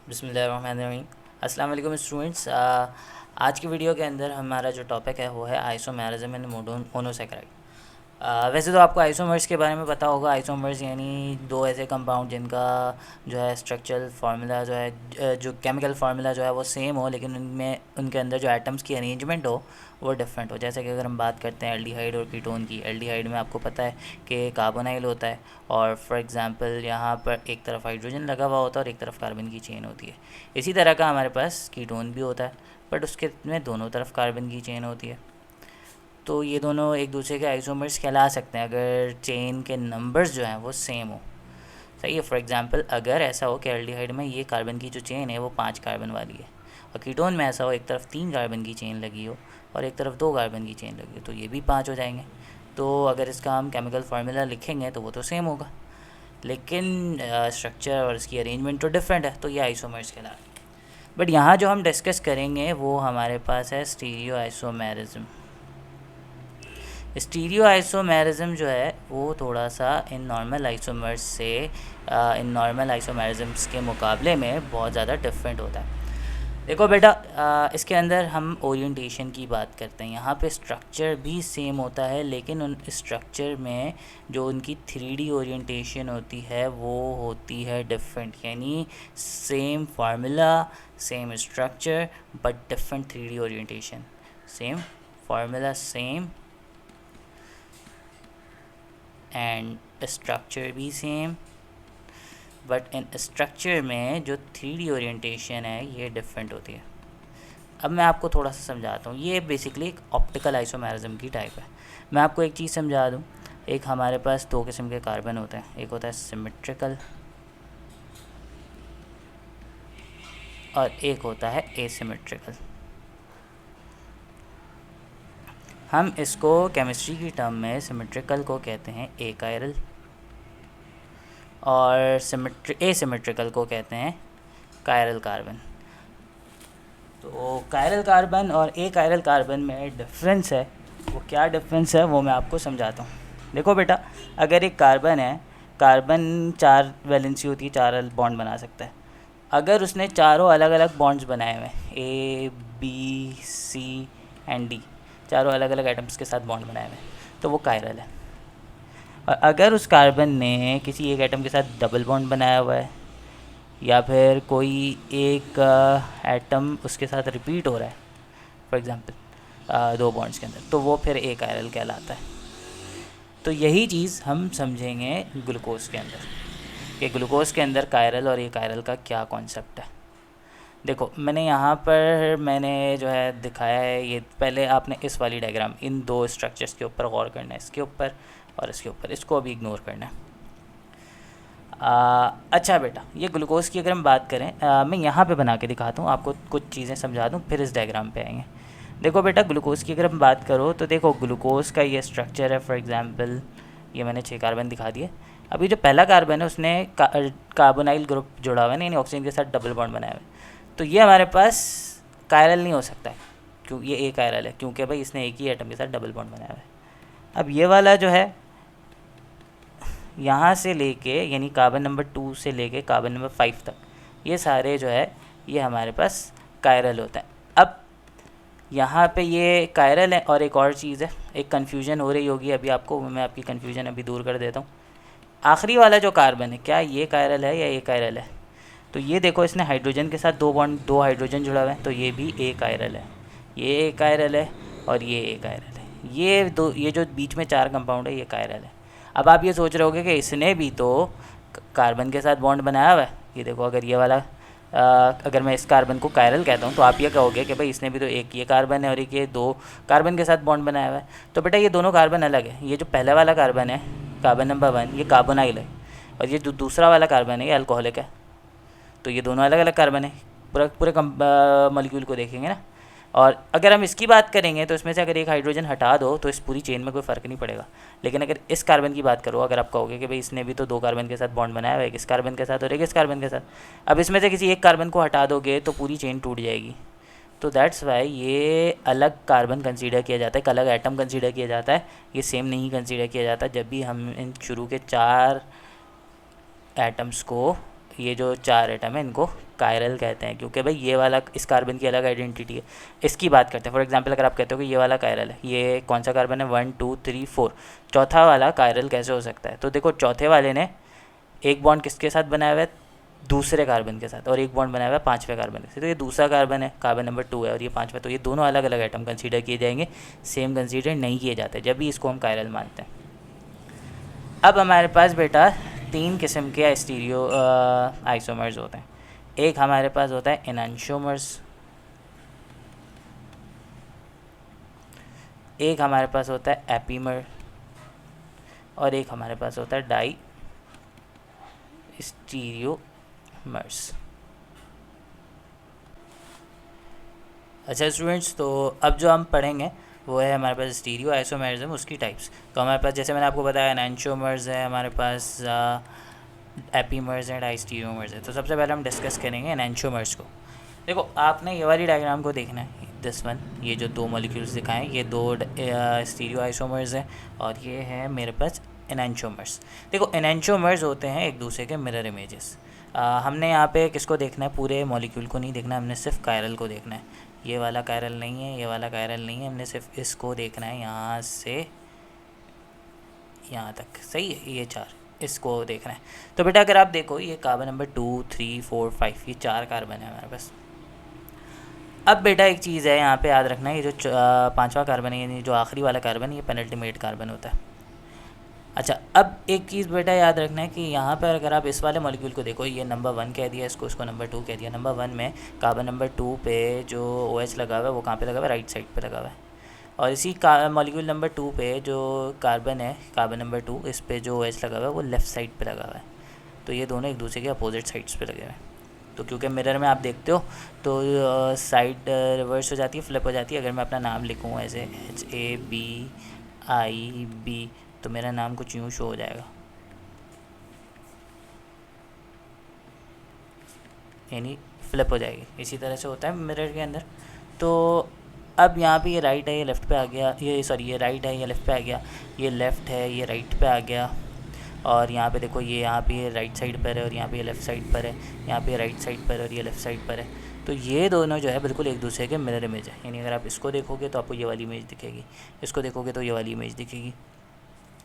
बिस्मिल्लाहिर्रहमानिर्रहीम। अस्सलाम वालेकुम स्टूडेंट्स। आज की वीडियो के अंदर हमारा जो टॉपिक है वो है आइसोमेरिज्म एंड मोनोसैकेराइड। वैसे तो आपको आइसोमर्स के बारे में पता होगा। आइसोमर्स यानी दो ऐसे कंपाउंड जिनका जो है स्ट्रक्चरल फार्मूला जो है जो केमिकल फार्मूला जो है वो सेम हो, लेकिन उनमें उनके अंदर जो एटम्स की अरेंजमेंट हो वो डिफरेंट हो। जैसे कि अगर हम बात करते हैं एल्डिहाइड और कीटोन की, एल्डिहाइड में आपको पता है कि कार्बोनाइल होता है, और फॉर एग्जांपल यहाँ पर एक तरफ हाइड्रोजन लगा हुआ होता है और एक तरफ कार्बन की चेन होती है। इसी तरह का हमारे पास कीटोन भी होता है, बट उसके में दोनों तरफ कार्बन की चेन होती है। तो ये दोनों एक दूसरे के आइसोमर्स कहला सकते हैं अगर चेन के नंबर्स जो हैं वो सेम हो। सही है। फॉर एग्जांपल अगर ऐसा हो कि एल्डिहाइड में ये कार्बन की जो चेन है वो 5 कार्बन वाली है, और कीटोन में ऐसा हो एक तरफ 3 कार्बन की चेन लगी हो और एक तरफ 2 कार्बन की चेन लगी हो, तो ये भी 5 हो जाएंगे। तो अगर इसका हम केमिकल फार्मूला लिखेंगे तो वो तो सेम होगा, लेकिन स्ट्रक्चर और इसकी अरेंजमेंट तो डिफरेंट है, तो ये आइसोमर्स कहलाते हैं। बट यहाँ जो हम डिस्कस करेंगे वो हमारे पास है स्टीरियो आइसोमेरिज्म। स्टीरियो आइसोमेरिज्म जो है वो थोड़ा सा इन नॉर्मल आइसोमर्स से इन नॉर्मल आइसोमेरिज्म्स के मुकाबले में बहुत ज़्यादा डिफरेंट होता है। देखो बेटा, इसके अंदर हम ओरिएंटेशन की बात करते हैं। यहाँ पे स्ट्रक्चर भी सेम होता है, लेकिन उन स्ट्रक्चर में जो उनकी 3D ओरिएंटेशन होती है वो होती है डिफरेंट। यानी same formula, same structure, but different 3D orientation. Same formula, same and structure भी सेम, बट इन स्ट्रक्चर में जो 3D ओरिएंटेशन है ये डिफरेंट होती है। अब मैं आपको थोड़ा सा समझाता हूँ। ये बेसिकली एक ऑप्टिकल आइसोमेरिज्म की टाइप है। मैं आपको एक चीज़ समझा दूँ। एक हमारे पास दो किस्म के कार्बन होते हैं, एक होता है सिमेट्रिकल और एक होता है एसिमेट्रिकल। हम इसको केमिस्ट्री की टर्म में सिमेट्रिकल को कहते हैं ए कायरल और एसिमेट्रिकल को कहते हैं कायरल कार्बन। तो कायरल कार्बन और ए कायरल कार्बन में डिफरेंस है। वो क्या डिफरेंस है वो मैं आपको समझाता हूँ। देखो बेटा, अगर एक कार्बन है, कार्बन 4 वैलेंसी होती है, 4 बॉन्ड बना सकता है। अगर उसने चारों अलग अलग बॉन्ड्स बनाए हुए हैं, A B C and D, चारों अलग अलग एटम्स के साथ बॉन्ड बनाए हुए हैं, तो वो कायरल है। और अगर उस कार्बन ने किसी एक एटम के साथ डबल बॉन्ड बनाया हुआ है, या फिर कोई एक एटम उसके साथ रिपीट हो रहा है, फॉर एग्जांपल 2 बॉन्ड्स के अंदर, तो वो फिर एक कायरल कहलाता है। तो यही चीज़ हम समझेंगे ग्लूकोज के अंदर, कि ग्लूकोज के अंदर कायरल और ए कायरल का क्या कॉन्सेप्ट है। देखो, मैंने यहाँ पर जो है दिखाया है, ये पहले आपने इस वाली डायग्राम, इन दो स्ट्रक्चर्स के ऊपर गौर करना है, इसके ऊपर और इसके ऊपर, इसको अभी इग्नोर करना है। अच्छा बेटा, ये ग्लूकोज की अगर हम बात करें, मैं यहाँ पे बना के दिखाता हूँ आपको, कुछ चीज़ें समझा दूँ, फिर इस डायग्राम पे आएंगे। देखो बेटा, ग्लूकोज की अगर हम बात करो तो देखो ग्लूकोज का ये स्ट्रक्चर है। फॉर एग्जांपल ये मैंने 6 कार्बन दिखा दिए। अभी जो पहला कार्बन है उसने कार्बोनाइल ग्रुप जुड़ा हुआ है, यानी ऑक्सीजन के साथ डबल बॉन्ड बनाया हुआ है, तो ये हमारे पास कायरल नहीं हो सकता है, क्यों? ये ए कायरल है, क्योंकि भाई इसने एक ही एटम के साथ डबल बॉन्ड बनाया हुआ है। अब ये वाला जो है, यहाँ से लेके यानी कार्बन नंबर 2 से लेके कार्बन नंबर 5 तक, ये सारे जो है ये हमारे पास कायरल होता है। अब यहाँ पे ये कायरल है, और एक और चीज़ है, एक कन्फ्यूजन हो रही होगी अभी आपको, मैं आपकी कन्फ्यूजन अभी दूर कर देता हूँ। आखिरी वाला जो कार्बन है, क्या ये कायरल है या ये कायरल है? तो ये देखो, इसने हाइड्रोजन के साथ 2 बॉन्ड, 2 हाइड्रोजन जुड़ा हुआ है, तो ये भी ए कायरल है, ये ए कायरल है और ये ए कायरल है। ये दो, ये जो बीच में 4 कंपाउंड है ये कायरल है। अब आप ये सोच रहे होगे कि इसने भी तो कार्बन के साथ बॉन्ड बनाया हुआ है। ये देखो, अगर ये वाला अगर मैं इस कार्बन को कायरल कहता हूँ तो आप ये कहोगे कि भाई इसने भी तो एक ये कार्बन है और एक ये 2 कार्बन के साथ बॉन्ड बनाया हुआ है। तो बेटा ये दोनों कार्बन अलग है। ये जो पहला वाला कार्बन है, कार्बन नंबर 1, ये कार्बोनाइल है, और ये जो दूसरा वाला कार्बन है ये अल्कोहलिक है। तो ये दोनों अलग अलग कार्बन है। पूरा पूरे मॉलिक्यूल को देखेंगे ना, और अगर हम इसकी बात करेंगे तो इसमें से अगर एक हाइड्रोजन हटा दो तो इस पूरी चेन में कोई फ़र्क नहीं पड़ेगा। लेकिन अगर इस कार्बन की बात करो, अगर आप कहोगे कि भाई इसने भी तो 2 कार्बन के साथ बॉन्ड बनाया हुआ है, एक इस कार्बन के साथ और एक इस कार्बन के साथ, अब इसमें से किसी एक कार्बन को हटा दोगे तो पूरी चेन टूट जाएगी। तो दैट्स वाई ये अलग कार्बन कंसीडर किया जाता है, एक अलग एटम कंसीडर किया जाता है। ये सेम नहीं कंसीडर किया जाता जब भी हम इन शुरू के 4 एटम्स को, ये जो 4 एटम है इनको कायरल कहते हैं, क्योंकि भाई ये वाला इस कार्बन की अलग आइडेंटिटी है, इसकी बात करते हैं। फॉर एग्जांपल अगर आप कहते हो कि ये वाला कायरल है, ये कौन सा कार्बन है, 1 2 3 4, चौथा वाला कायरल कैसे हो सकता है? तो देखो चौथे वाले ने एक बॉन्ड किसके साथ बनाया हुआ है, दूसरे कार्बन के साथ, और एक बॉन्ड बनाया हुआ है पाँचवें कार्बन के साथ। तो ये दूसरा कार्बन है, कार्बन नंबर 2 है, और ये पाँचवा, तो ये दोनों अलग अलग एटम कंसीडर किए जाएंगे, सेम कंसीडर नहीं किए जाते जब भी इसको हम कायरल मानते हैं। अब हमारे पास बेटा 3 किस्म के स्टीरियो आइसोमर्स होते हैं। एक हमारे पास होता है एनांशियोमर्स, एक हमारे पास होता है एपीमर, और एक हमारे पास होता है डाई स्टीरियोमर्स। अच्छा स्टूडेंट्स, तो अब जो हम पढ़ेंगे वो है हमारे पास स्टीरियो आइसोमर्स, उसकी टाइप्स। तो हमारे पास जैसे मैंने आपको बताया एनांशियोमर्स है, हमारे पास एपीमर्स हैं, डाइस्टीरियोमर्स है। तो सबसे पहले हम डिस्कस करेंगे एनांशियोमर्स को। देखो आपने ये वाली डायग्राम को देखना है, दिस वन, ये जो 2 मॉलिक्यूल्स दिखाएं ये 2 स्टीरियो आइसोमर्स हैं, और ये है मेरे पास एनांशियोमर्स। देखो एनांशियोमर्स होते हैं एक दूसरे के मिरर इमेजेस। हमने यहाँ पे किसको देखना है, पूरे मॉलिक्यूल को नहीं देखना, हमने सिर्फ कायरल को देखना है। ये वाला कायरल नहीं है, ये वाला कायरल नहीं है, हमने सिर्फ इसको देखना है यहाँ से यहाँ तक, सही है, ये 4 इसको देखना है। तो बेटा अगर आप देखो ये कार्बन नंबर 2 3 4 5, ये 4 कार्बन है हमारे पास। अब बेटा एक चीज़ है यहाँ पे याद रखना है, ये जो 5वां कार्बन है, यानी जो आखिरी वाला कार्बन है, ये पेनल्टीमेट कार्बन होता है। अच्छा अब एक चीज़ बेटा याद रखना है कि यहाँ पर अगर आप इस वाले मॉलिक्यूल को देखो, ये नंबर 1 कह दिया इसको, इसको नंबर 2 कह दिया। नंबर 1 में कार्बन नंबर 2 पे जो OH लगा हुआ है वो कहाँ पे लगा हुआ है, राइट साइड पे लगा हुआ है। और इसी मॉलिक्यूल नंबर 2 पे जो कार्बन है, कार्बन नंबर 2, इस पे जो OH लगा हुआ है वो लेफ़्ट साइड पे लगा हुआ है। तो ये दोनों एक दूसरे के अपोजिट साइड्स पे लगे हुए हैं। तो क्योंकि मिरर में आप देखते हो तो साइड रिवर्स हो जाती है, फ्लिप हो जाती है। अगर मैं अपना नाम लिखूँ ऐसे HABIB, तो मेरा नाम कुछ यूँ शो हो जाएगा, यानी फ्लिप हो जाएगी। इसी तरह से होता है मिरर के अंदर। तो अब यहाँ पे ये राइट है, ये लेफ़्ट पे आ गया, ये सॉरी ये राइट है, ये लेफ़्ट पे आ गया, ये लेफ़्ट है, ये राइट पे आ गया। और यहाँ पे देखो ये यहाँ पे ये राइट साइड पर है, और यहाँ पे ये लेफ़्ट साइड पर है, यहाँ पे राइट साइड पर है और ये लेफ़्ट साइड पर है। तो ये दोनों जो है बिल्कुल एक दूसरे के मिरर इमेज है, यानी अगर आप इसको देखोगे तो आपको ये वाली इमेज दिखेगी, इसको देखोगे तो ये वाली इमेज दिखेगी।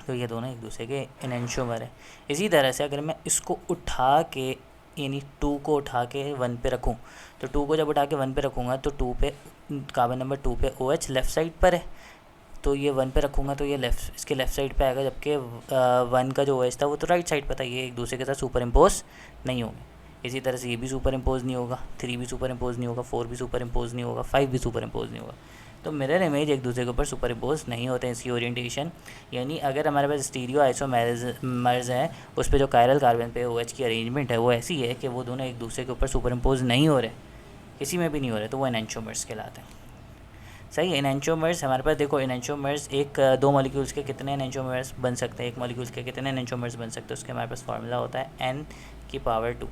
तो ये दोनों एक दूसरे के एनांशियोमर है। इसी तरह से अगर मैं इसको उठा के, यानी 2 को उठा के 1 पे रखूँ, तो 2 को जब उठा के 1 पे रखूँगा तो 2 पे कार्बन नंबर 2 पे OH लेफ़्ट साइड पर है, तो ये 1 पे रखूँगा तो ये इसके लेफ़्ट साइड पे आएगा, जबकि 1 का जो OH था वो तो राइट साइड पर था। ये एक दूसरे के साथ सुपर इम्पोज नहीं होंगे। इसी तरह से ये भी सुपर इम्पोज नहीं होगा, 3 भी सुपर इम्पोज नहीं होगा, 4 भी सुपर इम्पोज नहीं होगा, 5 भी सुपर इम्पोज नहीं होगा। तो मिरर इमेज एक दूसरे के ऊपर सुपर इम्पोज नहीं होते हैं। इसकी ओरिएंटेशन, यानी अगर हमारे पास स्टीरियो आइसोमर्स हैं, उस पर जो कायरल कार्बन पे OH की अरेंजमेंट है वो ऐसी है कि वो दोनों एक दूसरे के ऊपर सुपर इम्पोज नहीं हो रहे, किसी में भी नहीं हो रहे, तो वो एनांशियोमर्स कहलाते हैं। सही है। एनांशियोमर्स हमारे पास देखो, एनांशियोमर्स एक 2 मॉलिक्यूल्स के कितने एनांशियोमर्स बन सकते हैं, एक मॉलिक्यूल्स के कितने एनांशियोमर्स बन सकते हैं, उसके हमारे पास फार्मूला होता है n⁻²।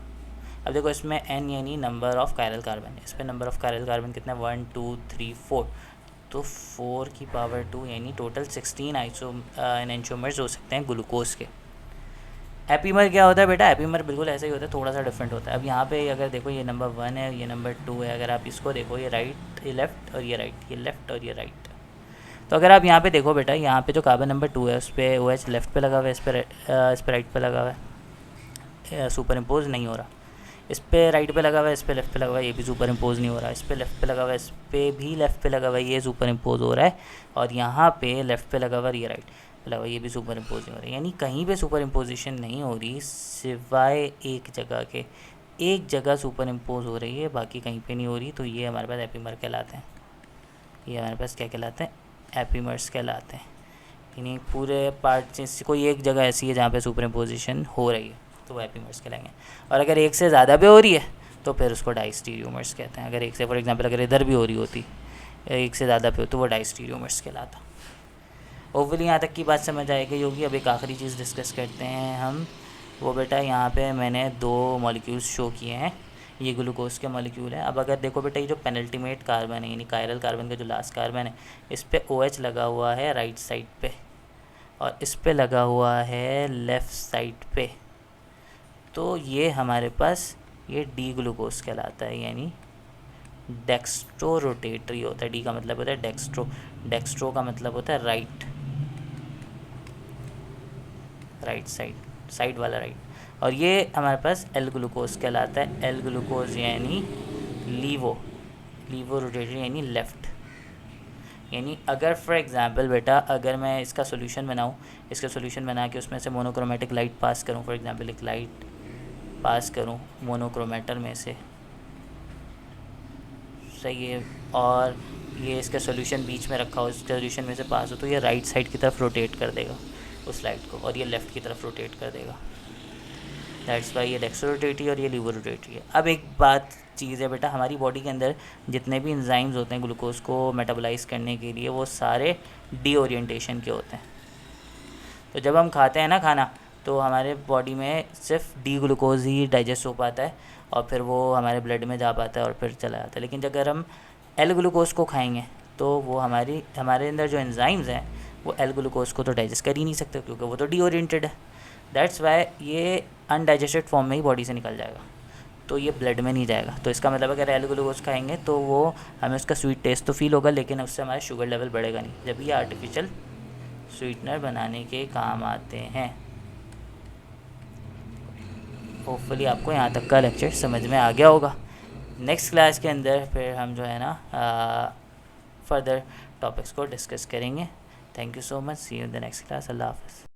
अब देखो इसमें n यानी नंबर ऑफ़ कायरल कार्बन, इस पर नंबर ऑफ़ कायरल कार्बन कितना है, 1 2 3 4, तो 4⁻² यानी टोटल 16 एनांशियोमर्स हो सकते हैं ग्लूकोज के। एपीमर क्या होता है बेटा, एपीमर बिल्कुल ऐसा ही होता है, थोड़ा सा डिफरेंट होता है। अब यहाँ पे अगर देखो ये नंबर 1 है, ये नंबर 2 है, अगर आप इसको देखो ये राइट, ये लेफ़्ट और ये राइट, ये लेफ़्ट और ये राइट। तो अगर आप यहाँ पे देखो बेटा, यहाँ पे जो कार्बन नंबर 2 है उस पर OH लेफ़्ट पे लगा हुआ है, इस पर राइट पे लगा हुआ है, सुपर इम्पोज नहीं हो रहा। इस पर राइट पे लगा हुआ है, इस पर लेफ़्ट पे लगा हुआ है, ये भी सुपर इम्पोज नहीं हो रहा। इस पर लेफ़्ट पे लगा हुआ है, इस पर भी लेफ़्ट पे लगा हुआ है, ये सुपर इम्पोज हो रहा है। और यहाँ पे लेफ़्ट पे लगा हुआ है, ये राइट पे लगा हुआ है, ये भी सुपर इम्पोज नहीं हो रहा है। यानी कहीं पे सुपर इम्पोजिशन नहीं हो रही सिवाय एक जगह के, एक जगह सुपर इम्पोज हो रही है, बाकी कहीं पे नहीं हो रही। तो ये हमारे पास एपीमर कहलाते हैं। ये हमारे पास क्या कहलाते हैं, एपीमर्स कहलाते हैं। यानी पूरे पार्ट से कोई एक जगह ऐसी है जहाँ पे सुपर इम्पोजिशन हो रही है, तो वो एपीमर्स कहलाएंगे। और अगर एक से ज़्यादा भी हो रही है तो फिर उसको डाइस्टीरियोमर्स कहते हैं। अगर एक से, फॉर एग्जांपल अगर इधर भी हो रही होती, एक से ज़्यादा पे हो, तो वो डाइस्टीरियोमर्स कहलाता। होपफुली यहाँ तक की बात समझ आएगी होगी। अब एक आखिरी चीज़ डिस्कस करते हैं हम, वो बेटा यहाँ पे मैंने 2 मॉलिक्यूल्स शो किए हैं, ये ग्लूकोज के मॉलिक्यूल है। अब अगर देखो बेटा, ये जो पेनल्टीमेट कार्बन है, यानी कायरल कार्बन का जो लास्ट कार्बन है, इस पर OH लगा हुआ है राइट साइड पे, और इस पे लगा हुआ है लेफ़्ट साइड पे। तो ये हमारे पास ये डी ग्लूकोज कहलाता है, यानी डेक्स्ट्रो रोटेटरी होता है। डी का मतलब होता है डेक्स्ट्रो, डेक्स्ट्रो का मतलब होता है राइट, राइट साइड, साइड वाला राइट। और ये हमारे पास एल ग्लूकोज कहलाता है। एल ग्लूकोज यानी लीवो, लीवो रोटेटरी यानी लेफ़्ट। यानी अगर फॉर एग्जांपल बेटा, अगर मैं इसका सोल्यूशन बनाऊँ, इसका सोल्यूशन बना के उसमें से मोनोक्रोमेटिक लाइट पास करूँ, फॉर एग्जांपल एक लाइट पास करूँ मोनोक्रोमेटर में से, सही है, और ये इसका सोल्यूशन बीच में रखा हो, इस सोल्यूशन में से पास हो, तो ये राइट साइड की तरफ रोटेट कर देगा उस लाइट को, और ये लेफ़्ट की तरफ रोटेट कर देगा। दैट्स वाई ये डेक्स्ट्रो रोटेटरी और ये लीवो रोटेटरी है। अब एक बात चीज़ है बेटा, हमारी बॉडी के अंदर जितने भी एंजाइम्स होते हैं ग्लूकोज को मेटाबोलाइज करने के लिए, वो सारे डी ओरिएंटेशन के होते हैं। तो जब हम खाते हैं ना खाना, तो हमारे बॉडी में सिर्फ डी ग्लूकोज ही डाइजेस्ट हो पाता है और फिर वो हमारे ब्लड में जा पाता है और फिर चला जाता है। लेकिन अगर हम एल ग्लूकोज को खाएंगे तो वो हमारे अंदर जो एंजाइम्स हैं वो एल ग्लूकोज को तो डाइजेस्ट कर ही नहीं सकते, क्योंकि वो तो डी ओरिएंटेड है। दैट्स वाई ये अनडाइजेस्टेड फॉर्म में ही बॉडी से निकल जाएगा, तो ये ब्लड में नहीं जाएगा। तो इसका मतलब अगर एल ग्लूकोज खाएंगे तो वो हमें उसका स्वीट टेस्ट तो फील होगा, लेकिन उससे हमारा शुगर लेवल बढ़ेगा नहीं, जब ये आर्टिफिशियल स्वीटनर बनाने के काम आते हैं। होपफुली आपको यहाँ तक का लेक्चर समझ में आ गया होगा। नेक्स्ट क्लास के अंदर फिर हम जो है ना फर्दर टॉपिक्स को डिस्कस करेंगे। Thank you so much, see you in the next class. अल्लाह हाफ़िज़।